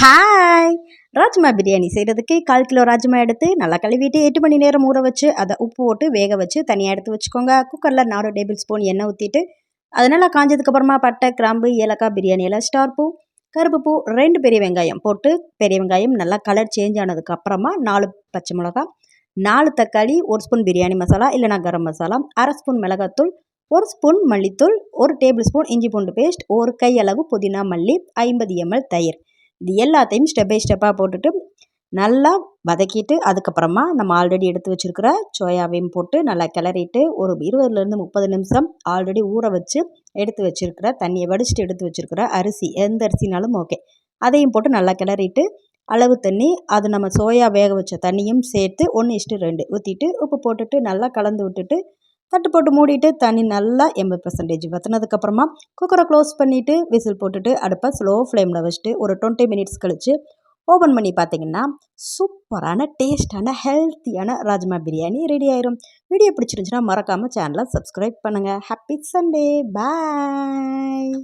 Hi! Rajma biryani செய்கிறதுக்கு 1/4 kilo rajma எடுத்து நல்லா கழுவிட்டு 8 மணி நேரம் ஊற வச்சு அதை உப்பு போட்டு வேக வச்சு தனியாக எடுத்து வச்சுக்கோங்க. குக்கரில் 4 டேபிள் ஸ்பூன் எண்ணெய் ஊற்றிட்டு அது நல்லா காஞ்சதுக்கப்புறமா பட்டை, கிராம்பு, ஏலக்காய், பிரியாணி இலை, ஸ்டார் பூ, கருப்பு பூ, 2 பெரிய வெங்காயம் போட்டு பெரிய வெங்காயம் நல்லா கலர் சேஞ்ச் ஆனதுக்கப்புறமா 4 பச்சை மிளகா, 4 தக்காளி, 1 ஸ்பூன் பிரியாணி மசாலா இல்லைனா கரம் மசாலா, 1/2 ஸ்பூன் மிளகாத்தூள், 1 ஸ்பூன் மல்லித்தூள், 1 டேபிள் ஸ்பூன் இஞ்சி பூண்டு பேஸ்ட், 1 கை அளவு புதினா மல்லி, 50 ml தயிர். இது எல்லாத்தையும் ஸ்டெப் பை ஸ்டெப்பாக போட்டுட்டு நல்லா வதக்கிட்டு அதுக்கப்புறமா நம்ம ஆல்ரெடி எடுத்து வச்சுருக்கிற சோயாவையும் போட்டு நல்லா கிளறிட்டு ஒரு 20லேருந்து 30 நிமிஷம் ஆல்ரெடி ஊற வச்சு எடுத்து வச்சுருக்கிற தண்ணியை வடிச்சிட்டு எடுத்து வச்சுருக்கிற அரிசி, எந்த அரிசினாலும் ஓகே, அதையும் போட்டு நல்லா கிளறிட்டு அளவு தண்ணி அது நம்ம சோயா வேக வச்ச தண்ணியும் சேர்த்து 1:2 ஊற்றிட்டு உப்பு போட்டுட்டு நல்லா கலந்து விட்டுட்டு தட்டு போட்டு மூடிட்டு தண்ணி நல்லா 80% வற்றினதுக்கப்புறமா குக்கரை க்ளோஸ் பண்ணிவிட்டு விசில் போட்டுட்டு அடுப்பை ஸ்லோ ஃப்ளேமில் வச்சுட்டு ஒரு 20 மினிட்ஸ் கழித்து ஓப்பன் பண்ணி பார்த்தீங்கன்னா சூப்பரான டேஸ்டான ஹெல்த்தியான ராஜ்மா பிரியாணி ரெடி ஆயிரும். வீடியோ பிடிச்சிருந்துச்சுன்னா மறக்காமல் சேனலை சப்ஸ்கிரைப் பண்ணுங்கள். ஹாப்பி சண்டே, பாய்.